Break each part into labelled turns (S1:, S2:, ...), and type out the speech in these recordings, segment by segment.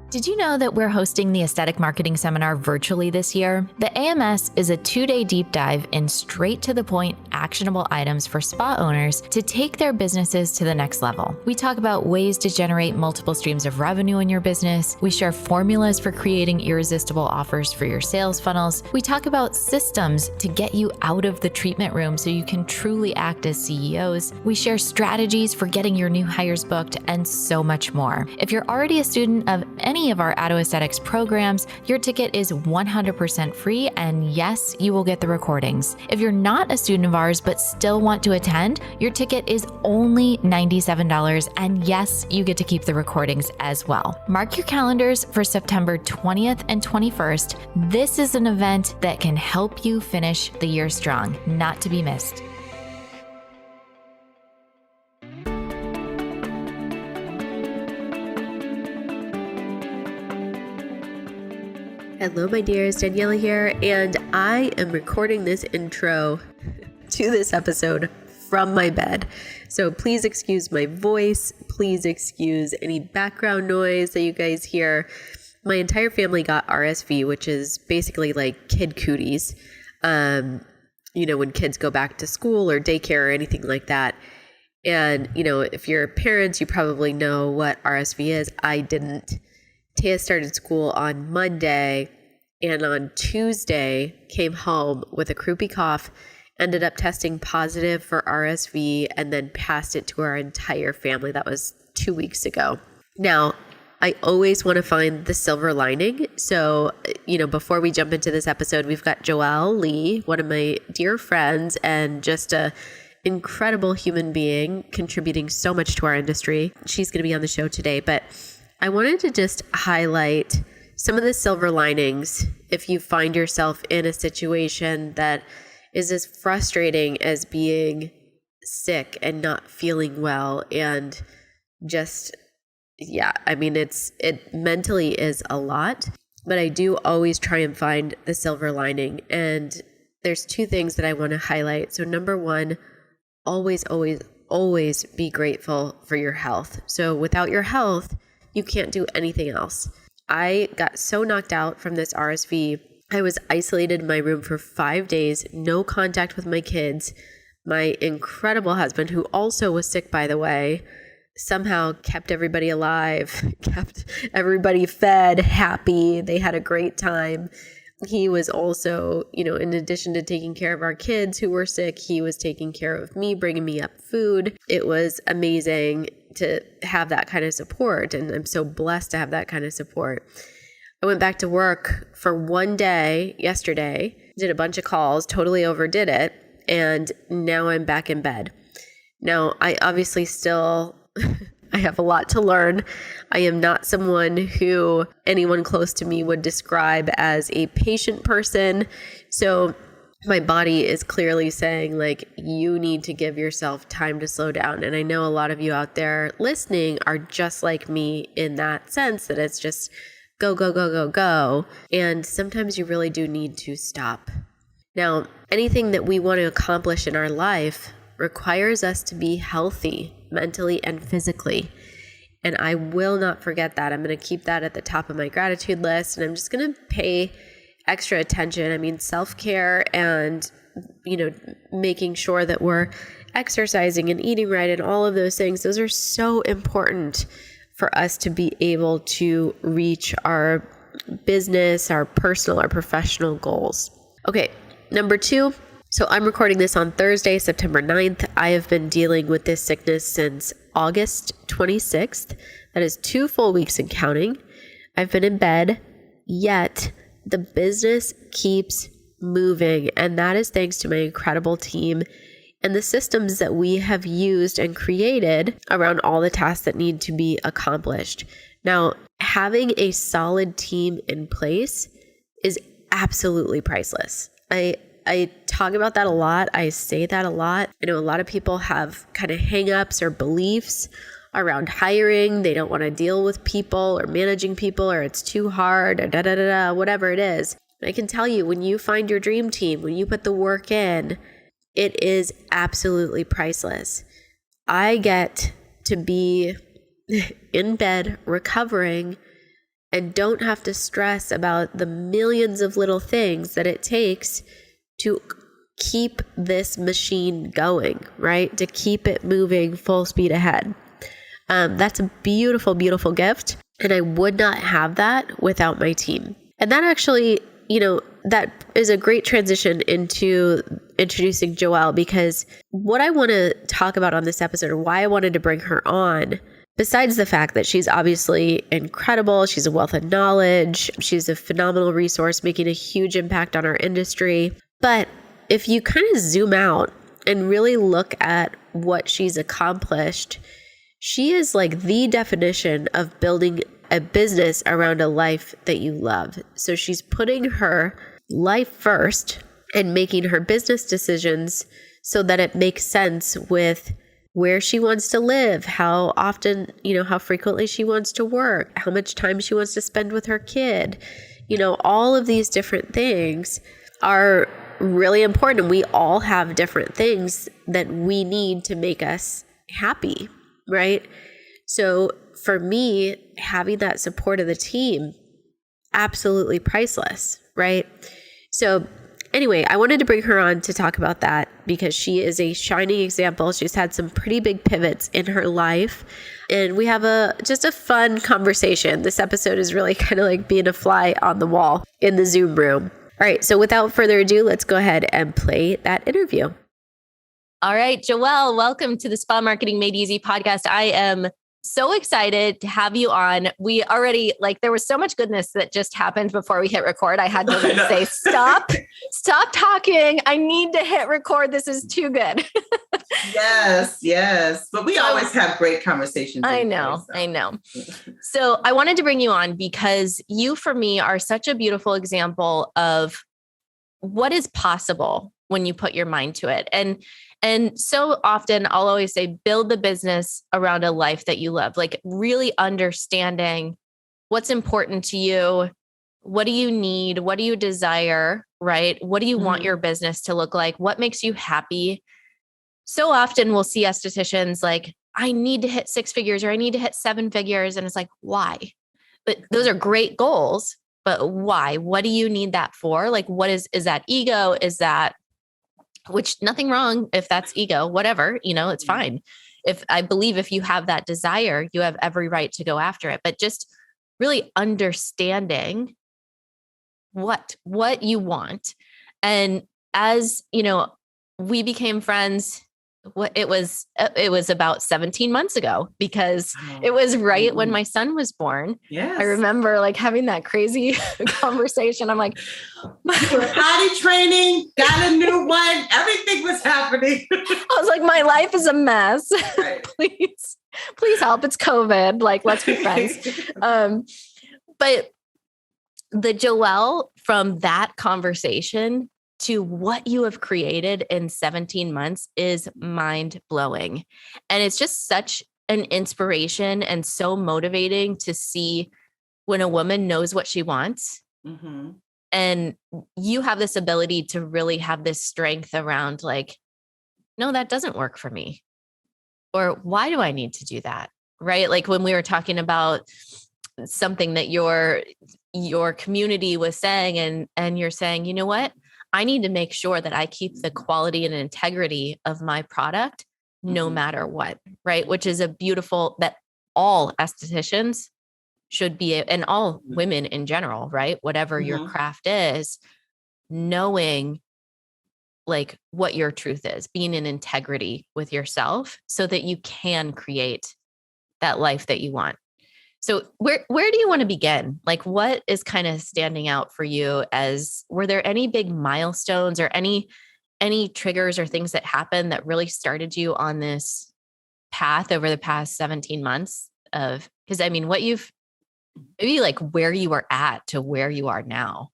S1: Did you know that we're hosting the Aesthetic Marketing Seminar virtually this year? The AMS is a 2-day deep dive in straight to the point, actionable items for spa owners to take their businesses to the next level. We talk about ways to generate multiple streams of revenue in your business. We share formulas for creating irresistible offers for your sales funnels. We talk about systems to get you out of the treatment room so you can truly act as CEOs. We share strategies for getting your new hires booked and so much more. If you're already a student of any of our Addo Aesthetics programs, your ticket is 100% free, and yes, you will get the recordings. If you're not a student of ours but still want to attend, your ticket is only $97, and yes, you get to keep the recordings as well. Mark your calendars for September 20th and 21st. This is an event that can help you finish the year strong, not to be missed.
S2: Hello, my dears, JoElle here, and I am recording this intro to this episode from my bed. So please excuse my voice. Please excuse any background noise that you guys hear. My entire family got RSV, which is basically like kid cooties. When kids go back to school or daycare or anything like that. And, if you're parents, you probably know what RSV is. I didn't. Taya started school on Monday, and on Tuesday came home with a croupy cough, ended up testing positive for RSV, and then passed it to our entire family. That was 2 weeks ago. Now, I always want to find the silver lining. So, before we jump into this episode, we've got JoElle Lee, one of my dear friends and just a incredible human being contributing so much to our industry. She's going to be on the show today, but I wanted to just highlight some of the silver linings if you find yourself in a situation that is as frustrating as being sick and not feeling well. And just, it mentally is a lot, but I do always try and find the silver lining. And there's two things that I want to highlight. So number one, always be grateful for your health. So without your health, you can't do anything else. I got so knocked out from this RSV. I was isolated in my room for 5 days, no contact with my kids. My incredible husband, who also was sick, by the way, somehow kept everybody alive, kept everybody fed, happy. They had a great time. He was also, in addition to taking care of our kids who were sick, he was taking care of me, bringing me up food. It was amazing to have that kind of support, and I'm so blessed to have that kind of support. I went back to work for one day yesterday, did a bunch of calls, totally overdid it, and now I'm back in bed. Now, I obviously still I have a lot to learn. I am not someone who anyone close to me would describe as a patient person. So my body is clearly saying, you need to give yourself time to slow down. And I know a lot of you out there listening are just like me in that sense, that it's just go, go, go, go, go. And sometimes you really do need to stop. Now, anything that we want to accomplish in our life requires us to be healthy mentally and physically. And I will not forget that. I'm going to keep that at the top of my gratitude list. And I'm just going to pay extra attention. Self-care and, making sure that we're exercising and eating right and all of those things. Those are so important for us to be able to reach our business, our personal, our professional goals. Okay. Number two. So I'm recording this on Thursday, September 9th. I have been dealing with this sickness since August 26th. That is 2 full weeks and counting. I've been in bed, yet the business keeps moving. And that is thanks to my incredible team and the systems that we have used and created around all the tasks that need to be accomplished. Now, having a solid team in place is absolutely priceless. I talk about that a lot. I say that a lot. I know a lot of people have kind of hang-ups or beliefs around hiring. They don't want to deal with people or managing people, or it's too hard, or whatever it is. I can tell you, when you find your dream team, when you put the work in, it is absolutely priceless. I get to be in bed recovering and don't have to stress about the millions of little things that it takes to keep this machine going, right? To keep it moving full speed ahead. That's a beautiful, beautiful gift. And I would not have that without my team. And that actually, that is a great transition into introducing JoElle, because what I want to talk about on this episode, or why I wanted to bring her on, besides the fact that she's obviously incredible, she's a wealth of knowledge, she's a phenomenal resource making a huge impact on our industry. But if you kind of zoom out and really look at what she's accomplished, she is like the definition of building a business around a life that you love. So she's putting her life first and making her business decisions so that it makes sense with where she wants to live, how often, how frequently she wants to work, how much time she wants to spend with her kid. All of these different things are really important. We all have different things that we need to make us happy, right? So for me, having that support of the team, absolutely priceless, right? So anyway, I wanted to bring her on to talk about that because she is a shining example. She's had some pretty big pivots in her life, and we have just a fun conversation. This episode is really kind of like being a fly on the wall in the Zoom room. All right, so without further ado, let's go ahead and play that interview.
S1: All right, JoElle, welcome to the Spa Marketing Made Easy podcast. I am so excited to have you on. We already, there was so much goodness that just happened before we hit record. I had to say, stop talking. I need to hit record. This is too good.
S3: Yes. But we always have great conversations.
S1: I know. So I wanted to bring you on because you, for me, are such a beautiful example of what is possible when you put your mind to it. And so often I'll always say, build the business around a life that you love, like really understanding what's important to you. What do you need? What do you desire? Right? What do you want your business to look like? What makes you happy? So often we'll see estheticians like, I need to hit 6 figures or I need to hit 7 figures. And it's like, why? But those are great goals, but why? What do you need that for? Like, what is that ego? Is that, which nothing wrong if that's ego, whatever, it's fine. I believe if you have that desire, you have every right to go after it, but just really understanding what you want. And as, we became friends, it was about 17 months ago because it was right when my son was born.
S3: Yes.
S1: I remember having that crazy conversation. I'm like,
S3: you were potty training, got a new one. Everything was happening.
S1: I was like, my life is a mess.
S3: Right.
S1: Please help. It's COVID. Let's be friends. But the JoElle from that conversation to what you have created in 17 months is mind blowing. And it's just such an inspiration and so motivating to see when a woman knows what she wants. Mm-hmm. And you have this ability to really have this strength around no, that doesn't work for me. Or why do I need to do that? Right? Like when we were talking about something that your community was saying, and you're saying, you know what? I need to make sure that I keep the quality and integrity of my product no matter what, right? Which is a beautiful, that all estheticians should be, and all women in general, right? Whatever your craft is, knowing what your truth is, being in integrity with yourself so that you can create that life that you want. So where do you want to begin? What is kind of standing out for you were there any big milestones or any triggers or things that happened that really started you on this path over the past 17 months because what you've maybe where you were at to where you are now?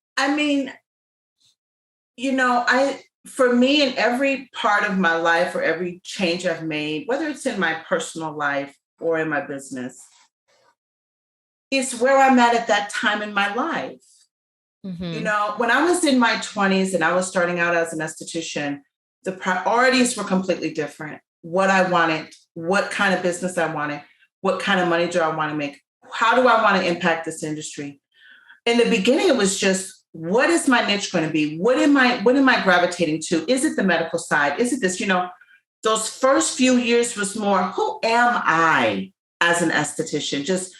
S3: For me, in every part of my life or every change I've made, whether it's in my personal life or in my business, is where I'm at that time in my life. Mm-hmm. When I was in my 20s and I was starting out as an esthetician, the priorities were completely different. What I wanted, what kind of business I wanted, what kind of money do I want to make, how do I want to impact this industry? In the beginning, it was just, what is my niche going to be? What am I gravitating to? Is it the medical side? Is it this? Those first few years was more, who am I as an esthetician? Just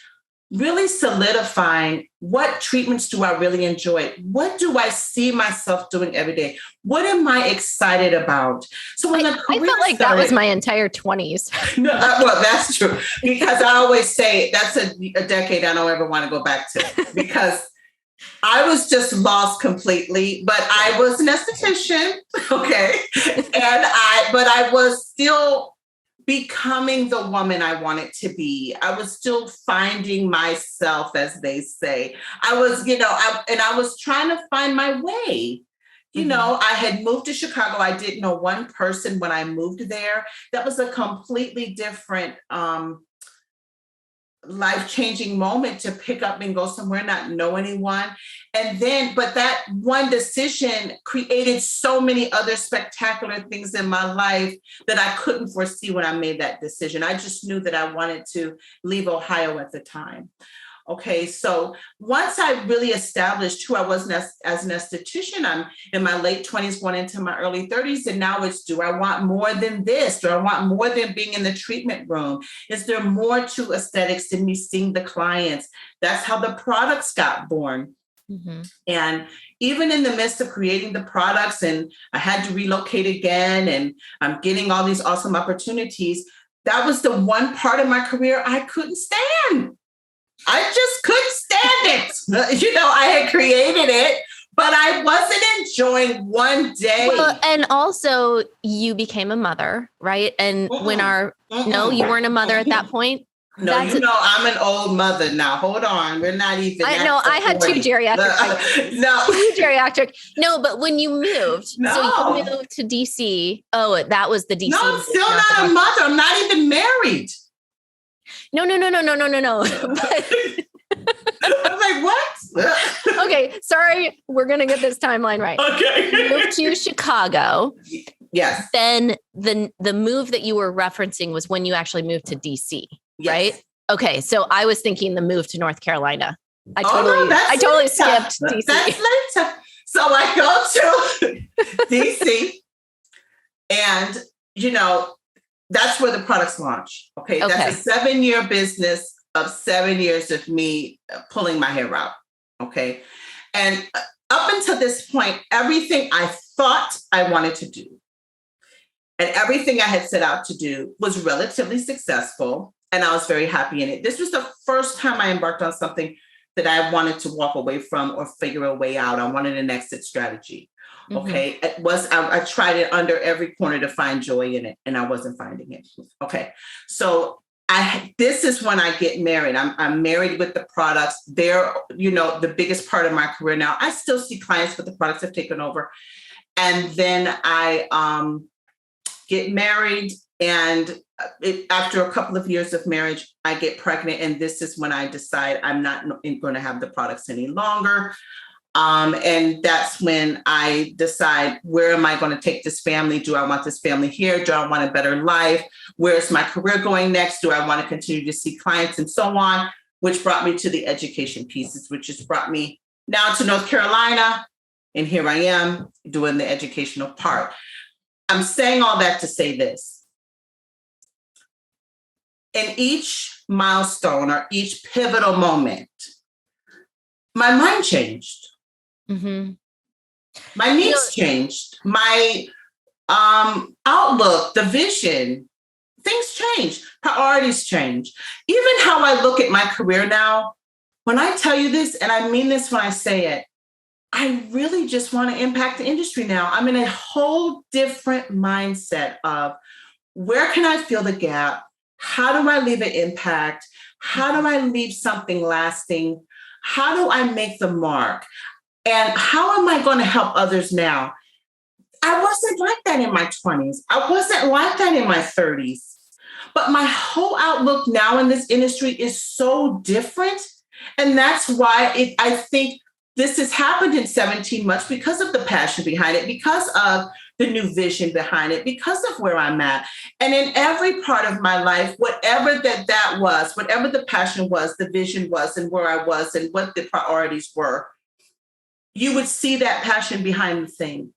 S3: really solidifying, what treatments do I really enjoy? What do I see myself doing every day? What am I excited about? So when
S1: I felt like that was my entire 20s.
S3: No, well, that's true. Because I always say that's a decade I don't ever want to go back to, because I was just lost completely, but I was an esthetician. Okay. But I was still becoming the woman I wanted to be. I was still finding myself, as they say. I was, I was trying to find my way. I had moved to Chicago. I didn't know one person when I moved there. That was a completely different life-changing moment, to pick up and go somewhere, not know anyone. But that one decision created so many other spectacular things in my life that I couldn't foresee when I made that decision. I just knew that I wanted to leave Ohio at the time. Okay, so once I really established who I was as an esthetician, I'm in my late 20s, going into my early 30s. And now it's, do I want more than this? Do I want more than being in the treatment room? Is there more to aesthetics than me seeing the clients? That's how the products got born. Mm-hmm. And even in the midst of creating the products, and I had to relocate again, and I'm getting all these awesome opportunities, that was the one part of my career I couldn't stand. I just couldn't stand it. I had created it, but I wasn't enjoying one day.
S1: Well, and also you became a mother, right? And no, you weren't a mother at that point.
S3: No, I'm an old mother now. Hold on. We're not even.
S1: I know. I had 2 geriatric.
S3: No.
S1: 2 geriatric. No, but when you moved, so you moved to DC. Oh, that was the DC.
S3: No, I'm still not a mother. I'm not even married.
S1: No. But
S3: I'm like, what?
S1: Okay, sorry. We're going to get this timeline right.
S3: Okay.
S1: You moved to Chicago.
S3: Yes.
S1: Then the move that you were referencing was when you actually moved to DC,
S3: yes.
S1: Right? Okay, so I was thinking the move to North Carolina. I totally skipped DC.
S3: That's later. So I go to DC, and that's where the products launch. Okay. That's a 7-year business of 7 years of me pulling my hair out. Okay. And up until this point, everything I thought I wanted to do and everything I had set out to do was relatively successful. And I was very happy in it. This was the first time I embarked on something that I wanted to walk away from or figure a way out. I wanted an exit strategy. Okay. Mm-hmm. I tried it under every corner to find joy in it, and I wasn't finding it. Okay. So this is when I get married. I'm married with the products. They're, the biggest part of my career now. I still see clients, but the products have taken over. And then I get married, and after a couple of years of marriage, I get pregnant. And this is when I decide I'm not going to have the products any longer. And that's when I decide, where am I going to take this family? Do I want this family here? Do I want a better life? Where's my career going next? Do I want to continue to see clients, and so on, which brought me to the education pieces, which has brought me now to North Carolina. And here I am doing the educational part. I'm saying all that to say this. In each milestone or each pivotal moment, my mind changed. Mm-hmm. My needs changed. My outlook, the vision, things change. Priorities change. Even how I look at my career now, when I tell you this, and I mean this when I say it, I really just want to impact the industry now. I'm in a whole different mindset of, where can I fill the gap? How do I leave an impact? How do I leave something lasting? How do I make the mark? And how am I going to help others now? I wasn't like that in my 20s. I wasn't like that in my 30s. But my whole outlook now in this industry is so different. And that's why I think this has happened in 17 months, because of the passion behind it, because of the new vision behind it because of where I'm at. And in every part of my life, whatever that was, whatever the passion was, the vision was, and where I was and what the priorities were, you would see that passion behind the thing.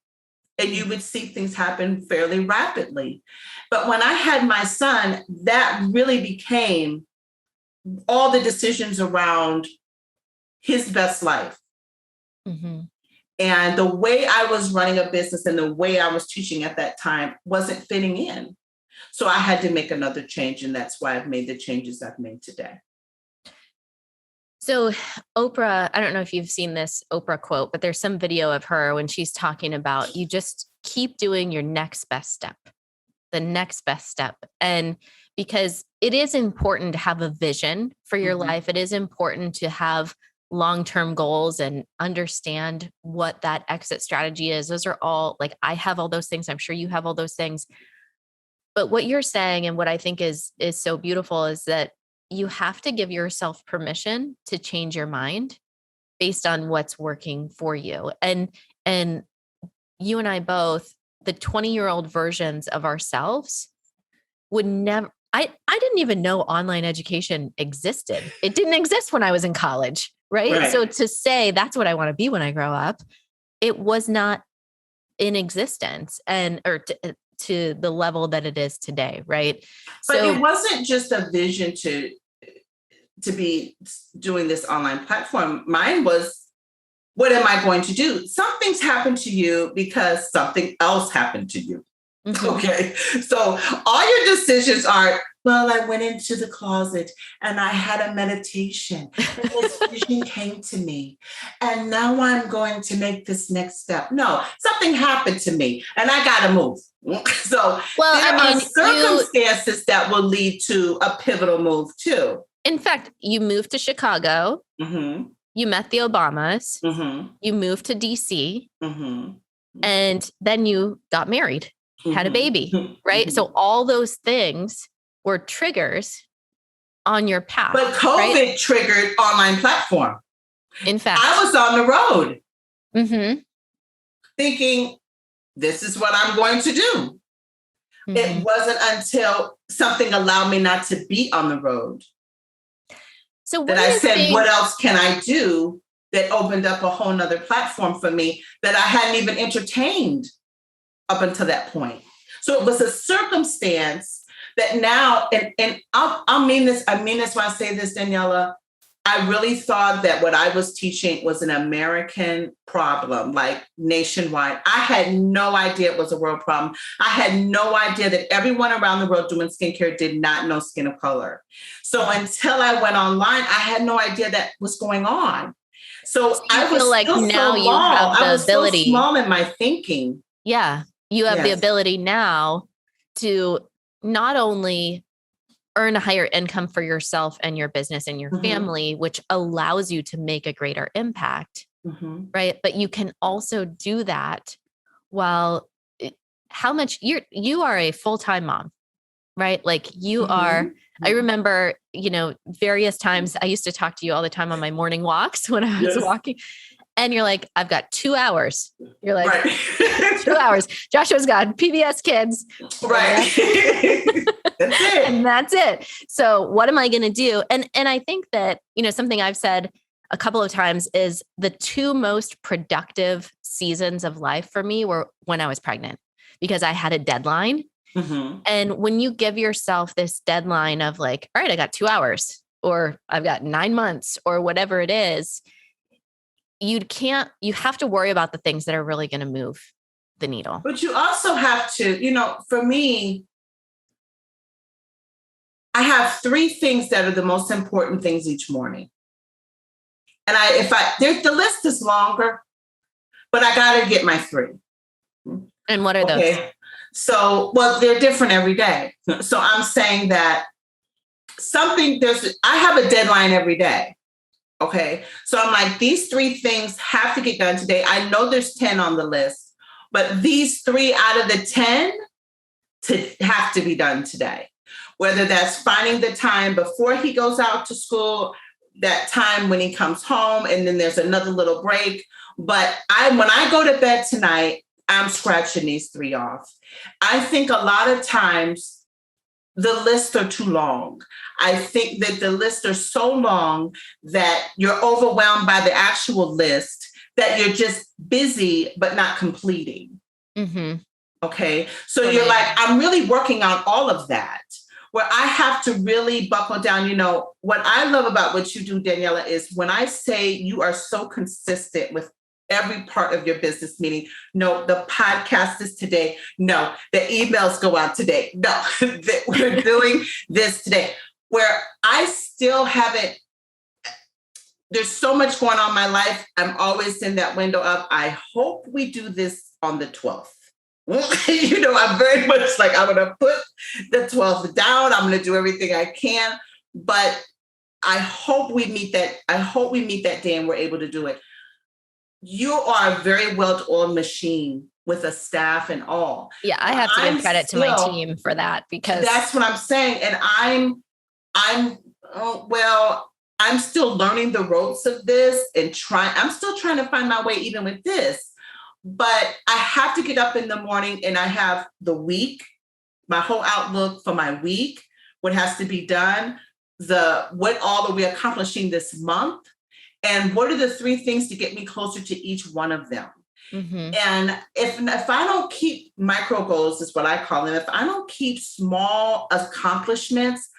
S3: And you would see things happen fairly rapidly. But when I had my son, that really became all the decisions around his best life.
S1: Mm-hmm.
S3: And the way I was running a business and the way I was teaching at that time wasn't fitting in. So I had to make another change. And that's why I've made the changes I've made today.
S1: So Oprah, I don't know if you've seen this Oprah quote, but there's some video of her when she's talking about you just keep doing your next best step, the next best step. And because it is important to have a vision for your life, it is important to have long-term goals and understand what that exit strategy is. Those are all like, I have all those things. I'm sure you have all those things. But what you're saying and what I think is so beautiful is that you have to give yourself permission to change your mind based on what's working for you. And you and I both, the 20-year-old versions of ourselves would never, I didn't even know online education existed. It didn't exist when I was in college, right? So to say that's what I want to be when I grow up, it was not in existence or to the level that it is today, right?
S3: But it wasn't just a vision to be doing this online platform. Mine was, what am I going to do? Something's happened to you because something else happened to you. Mm-hmm. Okay. So all your decisions are, well, I went into the closet and I had a meditation and this vision came to me. And now I'm going to make this next step. No, something happened to me and I got to move. So there are circumstances that will lead to a pivotal move too.
S1: In fact, you moved to Chicago. Mm-hmm. You met the Obamas. Mm-hmm. You moved to DC. Mm-hmm. And then you got married, had a baby, right? Mm-hmm. So all those things were triggers on your path.
S3: But COVID triggered online platform.
S1: In fact,
S3: I was on the road thinking, this is what I'm going to do. Mm-hmm. It wasn't until something allowed me not to be on the road that I said, what else can I do that opened up a whole nother platform for me that I hadn't even entertained up until that point. So it was a circumstance that now, and I mean this when I say this, Daniela, I really thought that what I was teaching was an American problem, like nationwide. I had no idea it was a world problem. I had no idea that everyone around the world doing skincare did not know skin of color. So until I went online, I had no idea that was going on. So I feel like now you have the ability. So small in my thinking.
S1: Yeah, you have the ability now to not only earn a higher income for yourself and your business and your family, which allows you to make a greater impact, right? But you can also do that while you are a full-time mom, right? Like you are, I remember, various times I used to talk to you all the time on my morning walks when I was walking. And you're like, I've got 2 hours. You're like, 2 hours. Joshua's got PBS kids.
S3: Right. That's it.
S1: And that's it. So what am I going to do? And I think that, something I've said a couple of times is the two most productive seasons of life for me were when I was pregnant, because I had a deadline. Mm-hmm. And when you give yourself this deadline of like, all right, I got 2 hours, or I've got 9 months, or whatever it is, you have to worry about the things that are really going to move the needle.
S3: But you also have to, for me, I have 3 things that are the most important things each morning. And the list is longer, but I got to get my 3.
S1: And what are those?
S3: So, they're different every day. So I'm saying that I have a deadline every day. Okay. So I'm like, these 3 things have to get done today. I know there's 10 on the list, but these 3 out of the 10 have to be done today. Whether that's finding the time before he goes out to school, that time when he comes home, and then there's another little break. But when I go to bed tonight, I'm scratching these 3 off. I think a lot of times the lists are too long. I think that the lists are so long that you're overwhelmed by the actual list, that you're just busy but not completing.
S1: Mm-hmm.
S3: Okay. So you're like, I'm really working on all of that, where I have to really buckle down. What I love about what you do, Daniela, is when I say you are so consistent with every part of your business, meaning, no, the podcast is today. No, the emails go out today. No, that we're doing this today, where I still haven't. There's so much going on in my life. I'm always in that window of, I hope we do this on the 12th. I'm very much like, I'm going to put the 12th down. I'm going to do everything I can, but I hope we meet that. I hope we meet that day and we're able to do it. You are a very well-oiled machine with a staff and all.
S1: Yeah, I have to give credit to my team for that, because
S3: that's what I'm saying. And I'm still learning the ropes of this and I'm still trying to find my way even with this. But I have to get up in the morning and I have the week, my whole outlook for my week, what has to be done, what all are we accomplishing this month, and what are the 3 things to get me closer to each one of them. Mm-hmm. And if I don't keep micro goals, is what I call them, if I don't keep small accomplishments,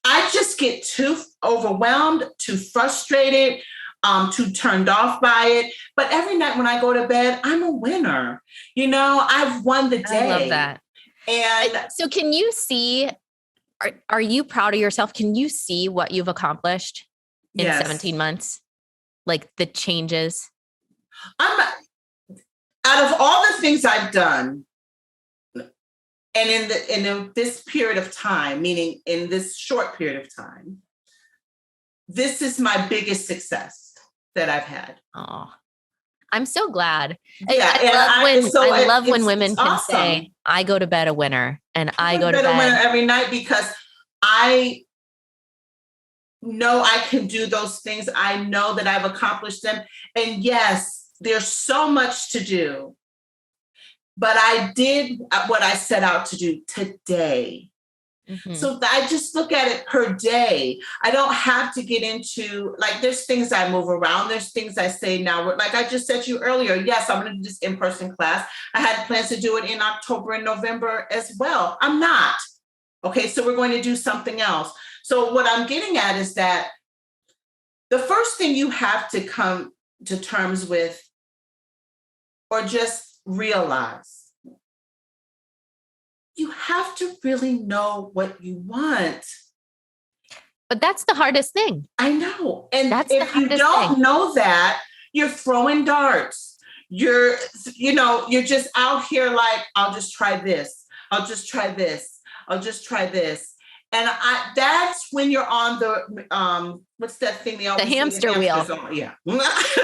S3: I just get too overwhelmed, too frustrated, too turned off by it. But every night when I go to bed, I'm a winner. I've won the day.
S1: I love that.
S3: And
S1: so can you see, are you proud of yourself? Can you see what you've accomplished in 17 months? Like the changes?
S3: Out of all the things I've done, and in this period of time, meaning in this short period of time, this is my biggest success that I've had.
S1: Oh, I'm so glad.
S3: Yeah,
S1: I love when women can say, I go to bed a winner, and I go to bed a winner
S3: every night, because I know I can do those things. I know that I've accomplished them. And yes, there's so much to do. But I did what I set out to do today. Mm-hmm. So I just look at it per day. I don't have to get into, like, there's things I move around. There's things I say now. Like I just said to you earlier, yes, I'm going to do this in-person class. I had plans to do it in October and November as well. I'm not. Okay, so we're going to do something else. So what I'm getting at is that the first thing you have to come to terms with, or just realize, you have to really know what you want.
S1: But that's the hardest thing.
S3: I know. And if you don't know that, you're throwing darts. You're just out here like, I'll just try this. I'll just try this. I'll just try this. And that's when you're on the, what's that thing? The
S1: hamster wheel.
S3: Yeah. What's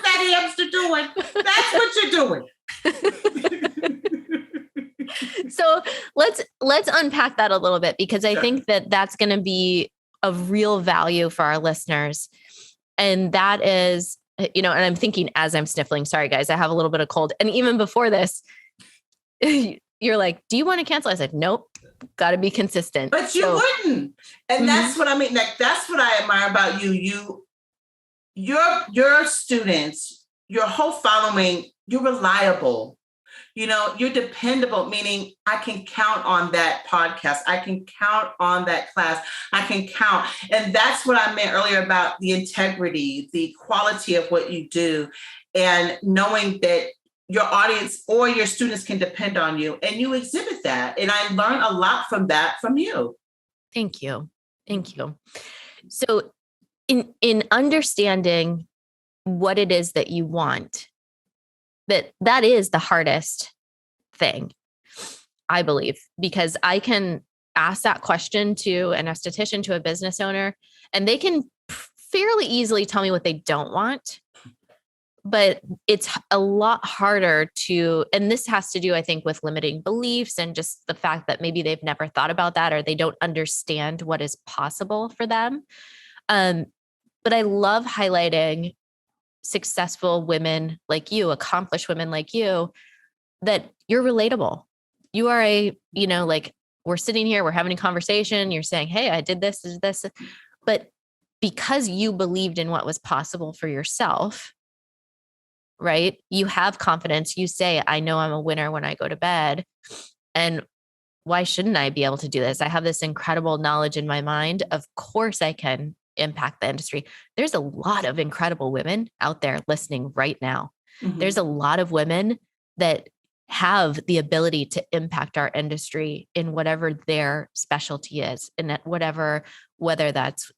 S3: that hamster doing? That's what you're doing.
S1: So let's unpack that a little bit, because I think that's going to be of real value for our listeners. And that is, and I'm thinking as I'm sniffling, sorry guys, I have a little bit of cold. And even before this, you're like, do you want to cancel? I said, nope, got to be consistent.
S3: But you wouldn't. And that's what I mean. Like, that's what I admire about you. Your students, your whole following, you're reliable. You're dependable, meaning I can count on that podcast. I can count on that class. I can count. And that's what I meant earlier about the integrity, the quality of what you do, and knowing that your audience or your students can depend on you, and you exhibit that. And I learned a lot from that from you.
S1: Thank you. Thank you. So in understanding what it is that you want, that is the hardest thing, I believe, because I can ask that question to an esthetician, to a business owner, and they can fairly easily tell me what they don't want. But it's a lot harder and this has to do, I think, with limiting beliefs and just the fact that maybe they've never thought about that, or they don't understand what is possible for them. But I love highlighting successful women like you, accomplished women like you, that you're relatable. You are like we're sitting here, we're having a conversation. You're saying, hey, I did this, but because you believed in what was possible for yourself, right? You have confidence. You say, I know I'm a winner when I go to bed. And why shouldn't I be able to do this? I have this incredible knowledge in my mind. Of course I can impact the industry. There's a lot of incredible women out there listening right now.
S3: Mhm.
S1: There's a lot of women that have the ability to impact our industry in whatever their specialty is, and whether that's,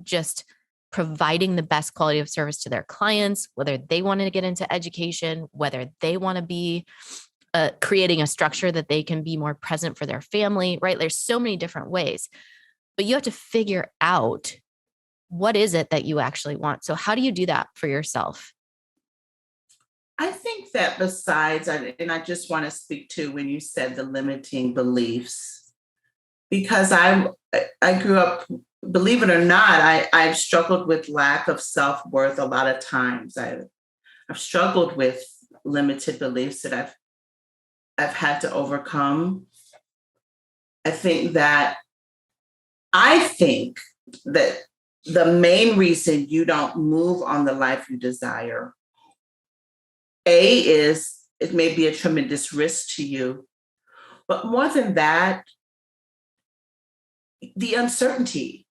S1: just providing the best quality of service to their clients, whether they want to get into education, whether they want to be creating a structure that they can be more present for their family, right? There's so many different ways, but you have to figure out what is it that you actually want. So how do you do that for yourself?
S3: I think that besides, and I just want to speak to when you said the limiting beliefs, because I grew up, believe it or not, I've struggled with lack of self-worth a lot of times. I've struggled with limited beliefs that I've had to overcome. I think that the main reason you don't move on the life you desire, is it may be a tremendous risk to you, but more than that, the uncertainty.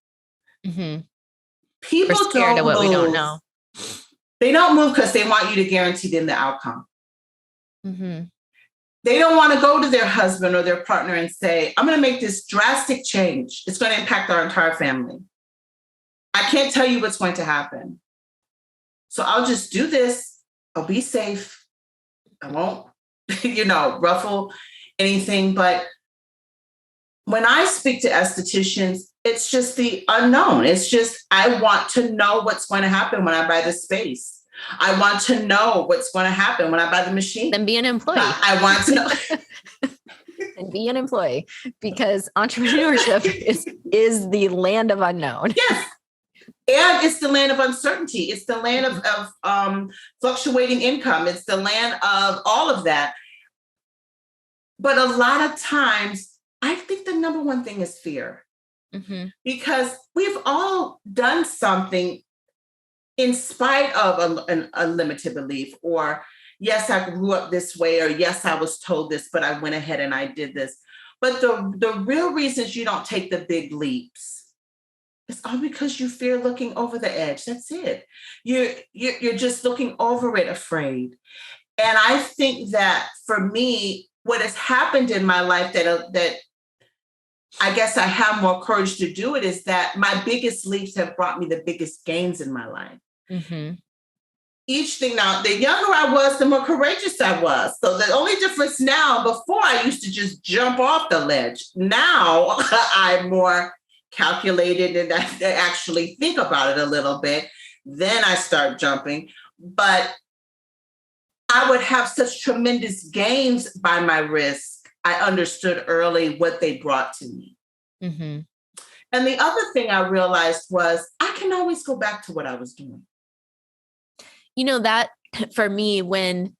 S1: Mm-hmm.
S3: People
S1: We're scared
S3: don't
S1: of what
S3: move.
S1: we don't know.
S3: They don't move because they want you to guarantee them the outcome.
S1: Mm-hmm.
S3: They don't want to go to their husband or their partner and say, I'm going to make this drastic change. It's going to impact our entire family. I can't tell you what's going to happen. So I'll just do this. I'll be safe. I won't, ruffle anything. But when I speak to estheticians, it's just the unknown. It's just, I want to know what's going to happen when I buy the space. I want to know what's going to happen when I buy the machine.
S1: Then be an employee.
S3: I want to know.
S1: And be an employee, because entrepreneurship is the land of unknown.
S3: Yes. And it's the land of uncertainty. It's the land of fluctuating income. It's the land of all of that. But a lot of times, I think the number one thing is fear.
S1: Mm-hmm.
S3: Because we've all done something in spite of a limited belief, or yes, I grew up this way, or yes, I was told this, but I went ahead and I did this. But the real reasons you don't take the big leaps, it's all because you fear looking over the edge. That's it. You're just looking over it, afraid. And I think that for me, what has happened in my life that I guess I have more courage to do it is that my biggest leaps have brought me the biggest gains in my life.
S1: Mm-hmm.
S3: Each thing now, the younger I was, the more courageous I was. So the only difference now, before I used to just jump off the ledge. Now I'm more calculated and I actually think about it a little bit. Then I start jumping. But I would have such tremendous gains by my risk. I understood early what they brought to me.
S1: Mm-hmm.
S3: And the other thing I realized was I can always go back to what I was doing.
S1: That for me, when,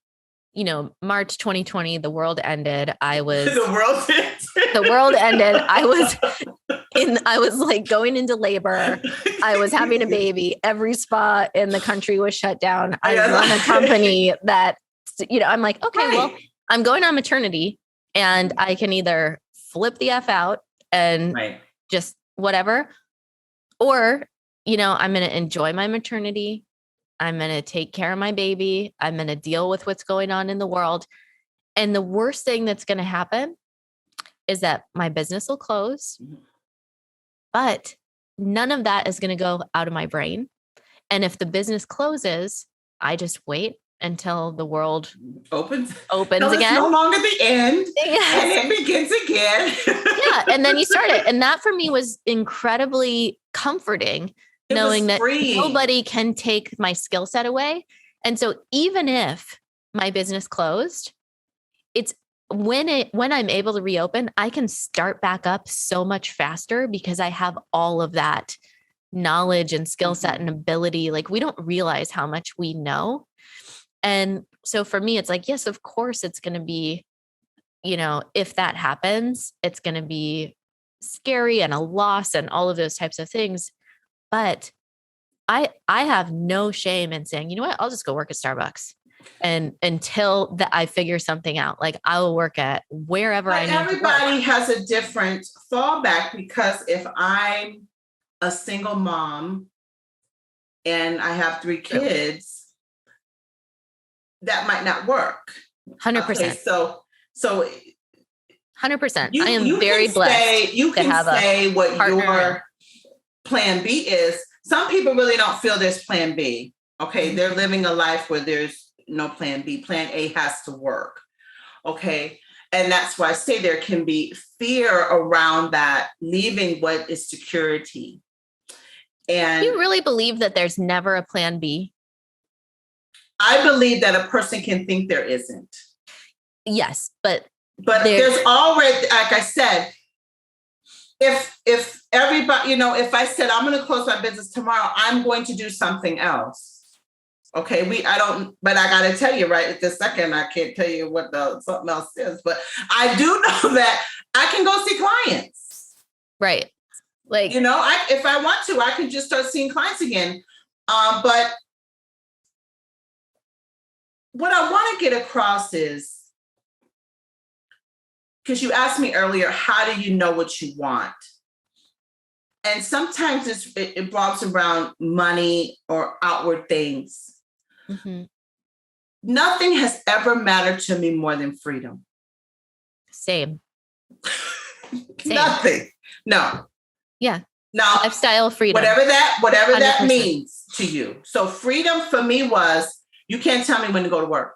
S1: March 2020, the world ended. The world ended. I was like going into labor. I was having a baby. Every spa in the country was shut down. I run a company that, I'm like, okay,
S3: right.
S1: Well, I'm going on maternity and I can either flip the F out and just whatever, or, I'm going to enjoy my maternity. I'm going to take care of my baby. I'm going to deal with what's going on in the world. And the worst thing that's going to happen is that my business will close, but none of that is going to go out of my brain. And if the business closes, I just wait until the world opens
S3: no,
S1: again.
S3: It's no longer the end.
S1: Yes.
S3: And it begins again.
S1: Yeah. And then you start it. And that for me was incredibly comforting, knowing that nobody can take my skill set away. And so even if my business closed, it's when I'm able to reopen, I can start back up so much faster because I have all of that knowledge and skill set and ability. Like we don't realize how much we know. And so for me, it's like, yes, of course it's going to be, if that happens, it's going to be scary and a loss and all of those types of things. But I have no shame in saying, you know what, I'll just go work at Starbucks. And until that I figure something out, like I will work at wherever I need to work.
S3: Everybody has a different fallback, because if I'm a single mom and I have 3 kids, that might not work.
S1: 100%.
S3: Okay, so
S1: 100%. I am very blessed.
S3: You can say what your plan B is. Some people really don't feel there's plan B. Okay, they're living a life where there's no plan B. Plan A has to work. Okay. And that's why I say there can be fear around that, leaving what is security. And
S1: you really believe that there's never a plan B?
S3: I believe that a person can think there isn't.
S1: Yes, but
S3: there's already, like I said, if everybody, if I said I'm going to close my business tomorrow, I'm going to do something else. Okay, but I got to tell you right at this second, I can't tell you what something else is, but I do know that I can go see clients.
S1: Right. Like,
S3: if I want to, I can just start seeing clients again. But what I want to get across is, because you asked me earlier, how do you know what you want? And sometimes it revolves around money or outward things.
S1: Mm-hmm.
S3: Nothing has ever mattered to me more than freedom.
S1: Same.
S3: Nothing. No.
S1: Yeah.
S3: No.
S1: Lifestyle freedom.
S3: Whatever that
S1: 100%.
S3: means to you. So freedom for me was, you can't tell me when to go to work.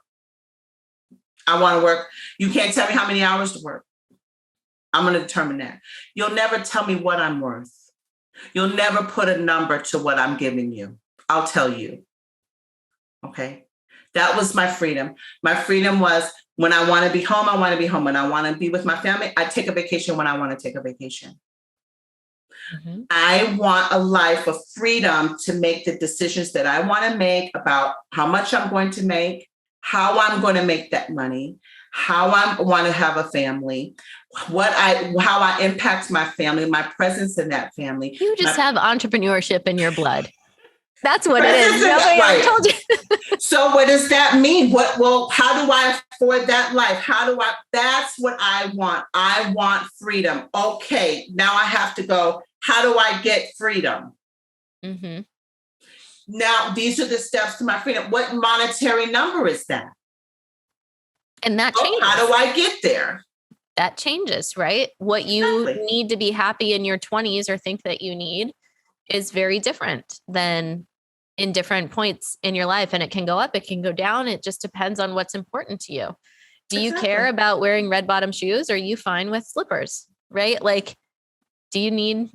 S3: I want to work. You can't tell me how many hours to work. I'm going to determine that. You'll never tell me what I'm worth. You'll never put a number to what I'm giving you. I'll tell you. Okay. That was my freedom. My freedom was, when I want to be home, I want to be home. When I want to be with my family, I take a vacation when I want to take a vacation. Mm-hmm. I want a life of freedom to make the decisions that I want to make about how much I'm going to make, how I'm going to make that money, how I want to have a family, how I impact my family, my presence in that family.
S1: You just have entrepreneurship in your blood. That's what it is. Nobody ever told you.
S3: So what does that mean? How do I afford that life? That's what I want. I want freedom. Okay, now I have to go, how do I get freedom?
S1: Mm-hmm.
S3: Now, these are the steps to my freedom. What monetary number is that?
S1: And that changes.
S3: How do I get there?
S1: That changes, right? What you need to be happy in your 20s or think that you need is very different than in different points in your life. And it can go up, it can go down. It just depends on what's important to you. Do you care about wearing red bottom shoes, or are you fine with slippers, right? Like, do you need...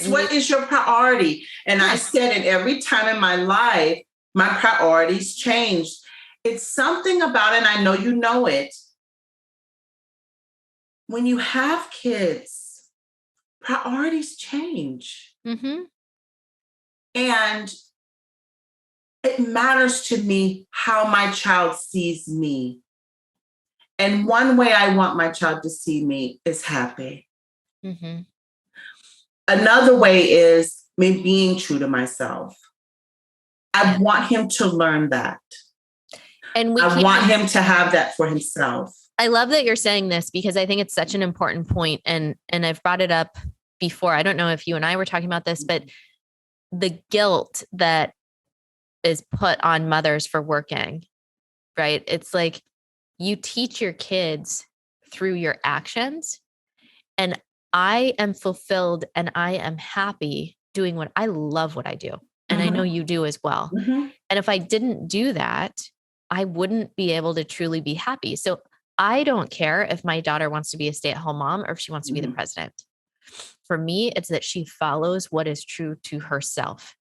S3: what is your priority? And I said it every time in my life, my priorities changed. It's something about it, and I know you know it. When you have kids, priorities change.
S1: Mm-hmm.
S3: And it matters to me how my child sees me. And one way I want my child to see me is happy.
S1: Mm-hmm.
S3: Another way is me being true to myself. I want him to learn that. And I want him to have that for himself.
S1: I love that you're saying this, because I think it's such an important point. And I've brought it up before. I don't know if you and I were talking about this, but the guilt that is put on mothers for working, right? It's like you teach your kids through your actions. And I am fulfilled and I am happy doing what I love what I do. And I know you do as well. Mm-hmm. And if I didn't do that, I wouldn't be able to truly be happy. So I don't care if my daughter wants to be a stay-at-home mom or if she wants to be the president. For me, it's that she follows what is true to herself.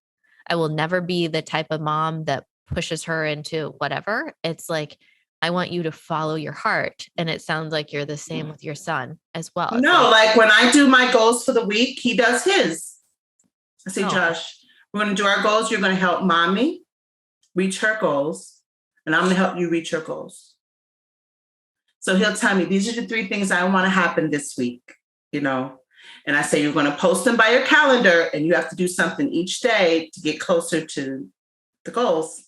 S1: I will never be the type of mom that pushes her into whatever. It's like, I want you to follow your heart. And it sounds like you're the same with your son as well.
S3: No, like when I do my goals for the week, he does his. I say, Josh, we're going to do our goals. You're going to help mommy reach her goals, and I'm going to help you reach your goals. So he'll tell me, these are the 3 things I want to happen this week, and I say, you're going to post them by your calendar, and you have to do something each day to get closer to the goals.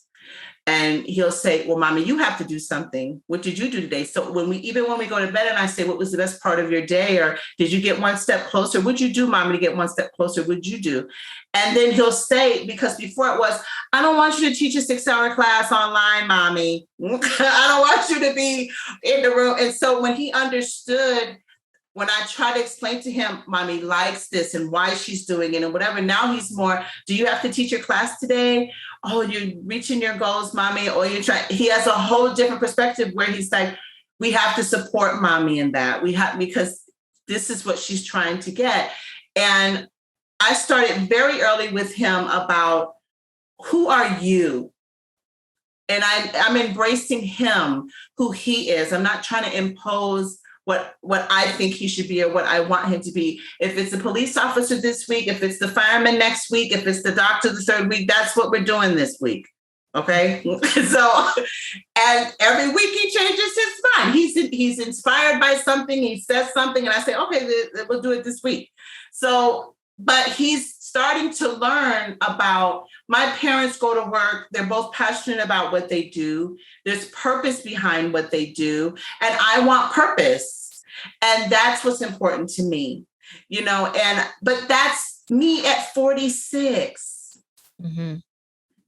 S3: And he'll say, well, mommy, you have to do something. What did you do today? So when we go to bed and I say, what was the best part of your day? Or did you get one step closer? What'd you do, mommy, to get one step closer? What'd you do? And then he'll say, because before it was, I don't want you to teach a 6-hour class online, mommy. I don't want you to be in the room. And so when he understood, when I try to explain to him, mommy likes this and why she's doing it and whatever, now he's more, do you have to teach your class today? Oh, you're reaching your goals, mommy, or you're trying. He has a whole different perspective where he's like, we have to support mommy in that. Because this is what she's trying to get. And I started very early with him about, who are you? And I'm embracing him, who he is. I'm not trying to impose what I think he should be or what I want him to be. If it's a police officer this week, if it's the fireman next week, if it's the doctor the 3rd week, that's what we're doing this week. Okay. So, and every week he changes his mind. He's inspired by something. He says something and I say, okay, we'll do it this week. So, but he's starting to learn about, my parents go to work. They're both passionate about what they do. There's purpose behind what they do. And I want purpose. And that's what's important to me, but that's me at 46.
S1: Mm-hmm.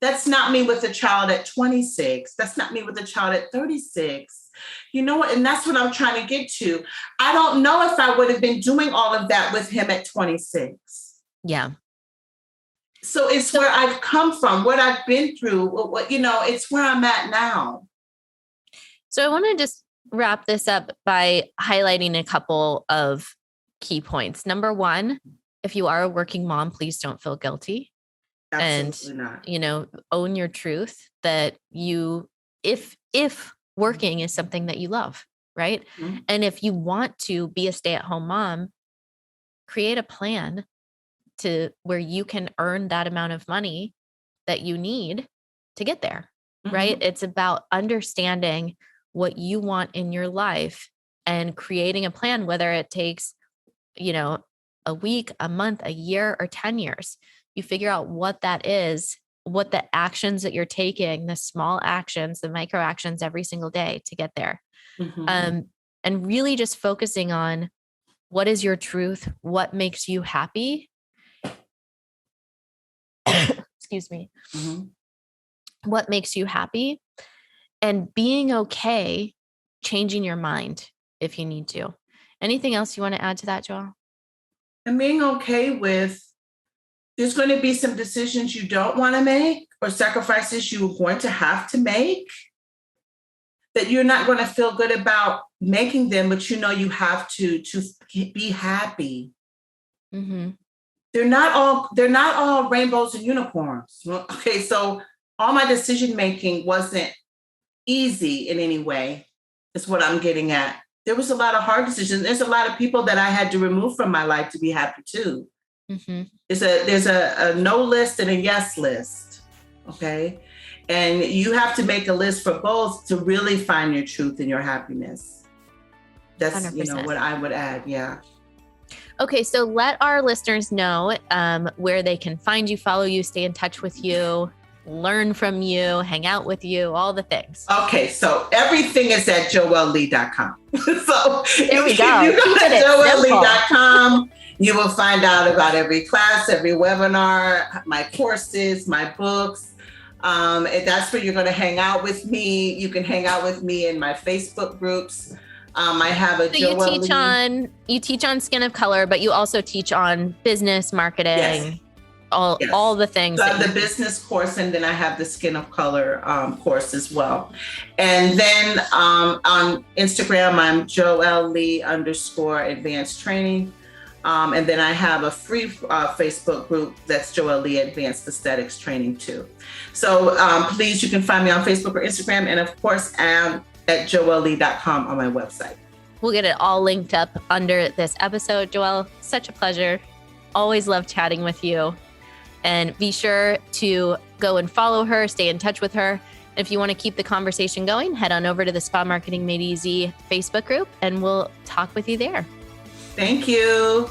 S3: That's not me with a child at 26. That's not me with a child at 36. You know what? And that's what I'm trying to get to. I don't know if I would have been doing all of that with him at 26.
S1: Yeah.
S3: So it's where I've come from, what I've been through, it's where I'm at now.
S1: So I want to just wrap this up by highlighting a couple of key points. Number 1, if you are a working mom, please don't feel guilty.
S3: Absolutely not.
S1: Own your truth that if working is something that you love, right? Mm-hmm. And if you want to be a stay-at-home mom, create a plan to where you can earn that amount of money that you need to get there, mm-hmm. right? It's about understanding what you want in your life and creating a plan, whether it takes, a week, a month, a year, or 10 years. You figure out what that is, what the actions that you're taking, the small actions, the micro actions every single day to get there. Mm-hmm. And really just focusing on what is your truth, what makes you happy. Excuse me. Mm-hmm. What makes you happy, and being okay changing your mind if you need to. Anything else you want to add to that, JoElle?
S3: And being okay with, there's going to be some decisions you don't want to make or sacrifices you're going to have to make that you're not going to feel good about making them, but you have to be happy. Mm-hmm. They're not all rainbows and unicorns. Okay, so all my decision making wasn't easy in any way, is what I'm getting at. There was a lot of hard decisions. There's a lot of people that I had to remove from my life to be happy too. Mm-hmm. There's a no list and a yes list. Okay. And you have to make a list for both to really find your truth and your happiness. That's 100%. What I would add. Yeah.
S1: Okay, so let our listeners know where they can find you, follow you, stay in touch with you, learn from you, hang out with you, all the things.
S3: Okay, so everything is at JoElleLee.com. So
S1: there we go.
S3: If you go to JoElleLee.com, you will find out about every class, every webinar, my courses, my books. And that's where you're going to hang out with me. You can hang out with me in my Facebook groups. I have a
S1: JoElle Lee. You teach on skin of color, but you also teach on business, marketing, yes. all the things.
S3: So I have the business course, and then I have the skin of color course as well. And then on Instagram, I'm JoElle Lee _advanced training. And then I have a free Facebook group that's JoElle Lee Advanced Aesthetics Training too. So please, you can find me on Facebook or Instagram. And of course, at JoElleLee.com on my website.
S1: We'll get it all linked up under this episode. JoElle, such a pleasure. Always love chatting with you. And be sure to go and follow her, stay in touch with her. And if you want to keep the conversation going, head on over to the Spa Marketing Made Easy Facebook group and we'll talk with you there.
S3: Thank you.